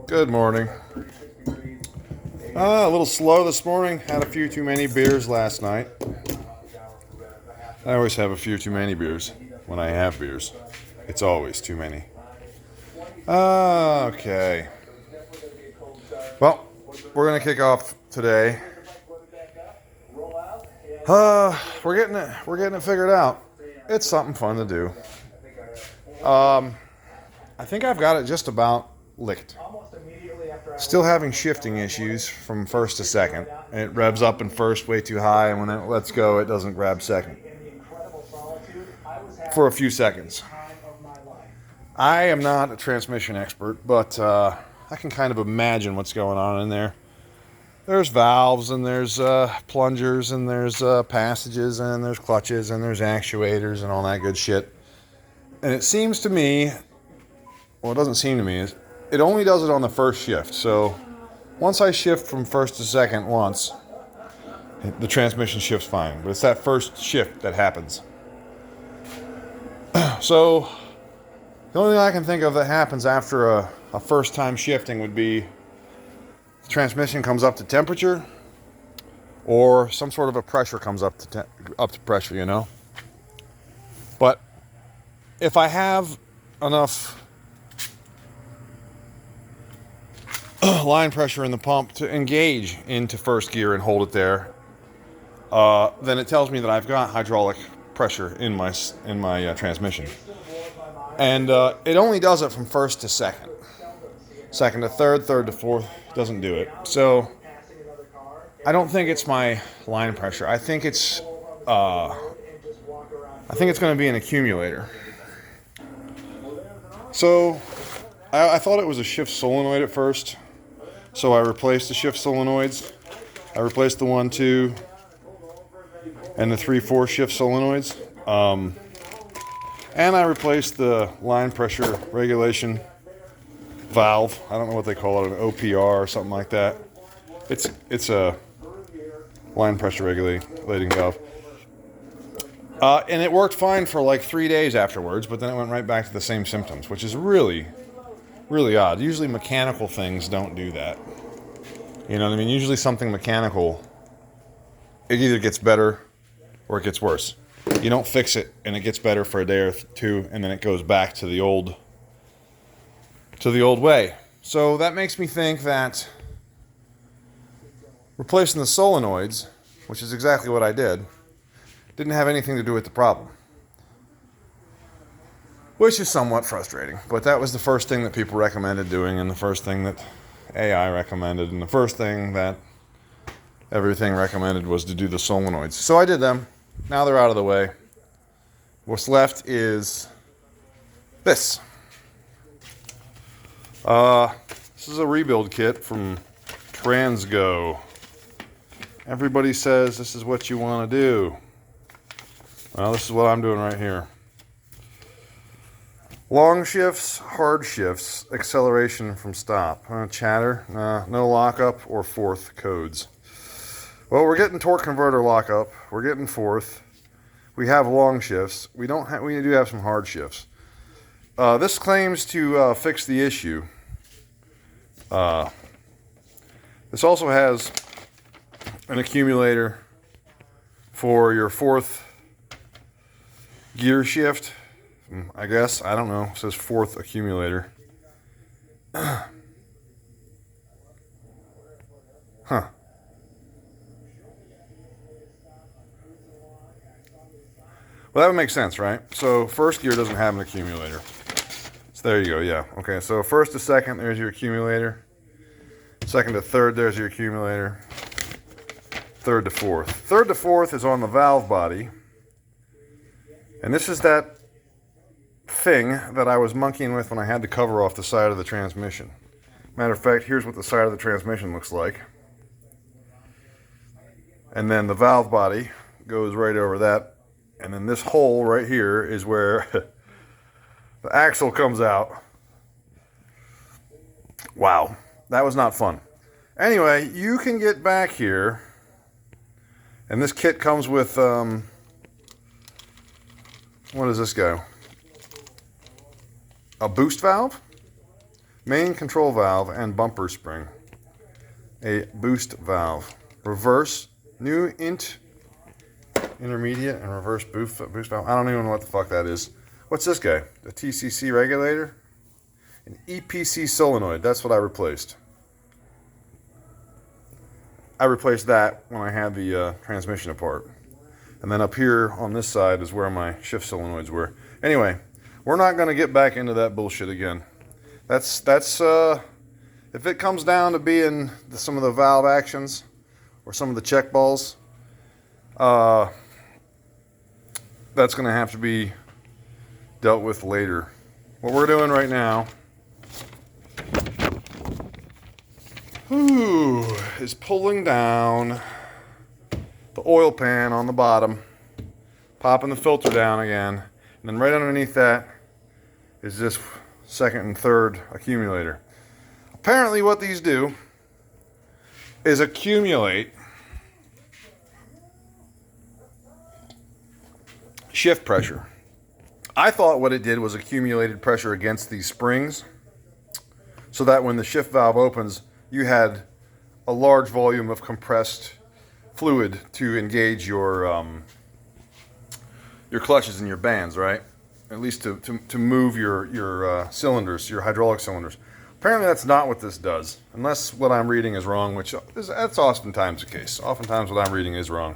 Good morning. A little slow this morning. Had a few too many beers last night. I always have a few too many beers when I have beers. It's always too many. Okay. Well, we're gonna kick off today. We're getting it figured out. It's something fun to do. I think I've got it just about licked. Still having shifting issues from first to second. It revs up in first way too high, and when it lets go, it doesn't grab second. For a few seconds. I am not a transmission expert, but I can kind of imagine what's going on in there. There's valves, and there's plungers, and there's passages, and there's clutches, and there's actuators, and all that good shit. And it seems to me, well, it doesn't seem to me, it only does it on the first shift. So once I shift from first to second once, the transmission shifts fine. But it's that first shift that happens. So the only thing I can think of that happens after a first time shifting would be the transmission comes up to temperature, or some sort of a pressure comes up to pressure, you know. But if I have enough line pressure in the pump to engage into first gear and hold it there, then it tells me that I've got hydraulic pressure in my transmission. And it only does it from first to second. Second to third, third to fourth, doesn't do it. So I don't think it's my line pressure. I think it's going to be an accumulator. So I thought it was a shift solenoid at first. So I replaced the shift solenoids. I replaced the 1, 2, and the 3, 4 shift solenoids. And I replaced the line pressure regulation valve. I don't know what they call it, an OPR or something like that. It's a line pressure regulating valve. And it worked fine for like 3 days afterwards, but then it went right back to the same symptoms, which is really, really odd. Usually mechanical things don't do that. You know what I mean? Usually something mechanical, it either gets better or it gets worse. You don't fix it and it gets better for a day or two, and then it goes back to the old way. So that makes me think that replacing the solenoids, which is exactly what I did, didn't have anything to do with the problem. Which is somewhat frustrating. But that was the first thing that people recommended doing, and the first thing that AI recommended, and the first thing that everything recommended was to do the solenoids. So I did them. Now they're out of the way. What's left is this. This is a rebuild kit from Transgo. Everybody says this is what you want to do. Well, this is what I'm doing right here. Long shifts, hard shifts, acceleration from stop. Chatter, no lockup or fourth codes. Well, we're getting torque converter lockup. We're getting fourth. We have long shifts. We do have some hard shifts. This claims to fix the issue. This also has an accumulator for your fourth gear shift. I guess. I don't know. It says fourth accumulator. Huh. Well, that would make sense, right? So first gear doesn't have an accumulator. So there you go, yeah. Okay, so first to second, there's your accumulator. Second to third, there's your accumulator. Third to fourth. Third to fourth is on the valve body. And this is that thing that I was monkeying with when I had the cover off the side of the transmission. Matter of fact, here's what the side of the transmission looks like. And then the valve body goes right over that. And then this hole right here is where the axle comes out. Wow, that was not fun. Anyway, you can get back here. And this kit comes with, what does this go? A boost valve? main control valve and bumper spring. A boost valve. Reverse, new intermediate and reverse boost valve. I don't even know what the fuck that is. What's this guy? A TCC regulator? An EPC solenoid. That's what I replaced. I replaced that when I had the transmission apart. And then up here on this side is where my shift solenoids were. Anyway, we're not going to get back into that bullshit again. That's if it comes down to being some of the valve actions or some of the check balls, that's going to have to be dealt with later. What we're doing right now is pulling down the oil pan on the bottom, popping the filter down again, and then right underneath that is this second and third accumulator. Apparently what these do is accumulate shift pressure. I thought what it did was accumulated pressure against these springs so that when the shift valve opens, you had a large volume of compressed fluid to engage your clutches and your bands, right? At least to move your cylinders, your hydraulic cylinders. Apparently that's not what this does, unless what I'm reading is wrong, which that's oftentimes the case. Oftentimes what I'm reading is wrong.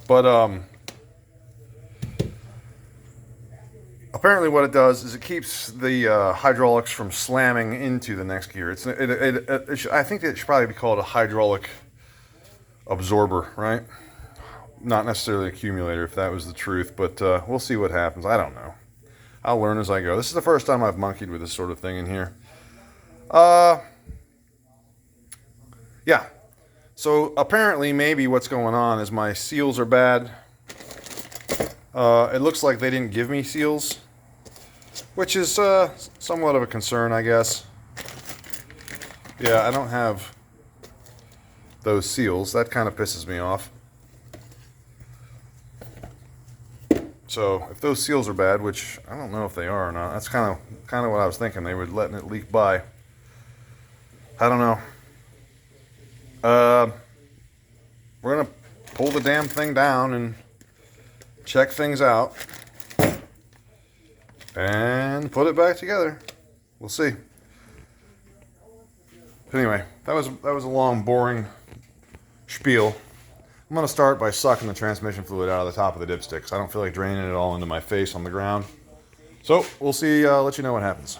But apparently what it does is it keeps the hydraulics from slamming into the next gear. I think it should probably be called a hydraulic absorber, right? Not necessarily accumulator if that was the truth, but we'll see what happens. I don't know. I'll learn as I go. This is the first time I've monkeyed with this sort of thing in here. Yeah. So apparently maybe what's going on is my seals are bad. It looks like they didn't give me seals, which is somewhat of a concern, I guess. Yeah, I don't have those seals. That kind of pisses me off. So if those seals are bad, which I don't know if they are or not, that's kind of what I was thinking. They were letting it leak by. I don't know. We're gonna pull the damn thing down and check things out and put it back together. We'll see. Anyway, that was a long, boring spiel. I'm going to start by sucking the transmission fluid out of the top of the dipsticks. I don't feel like draining it all into my face on the ground. So we'll see, let you know what happens.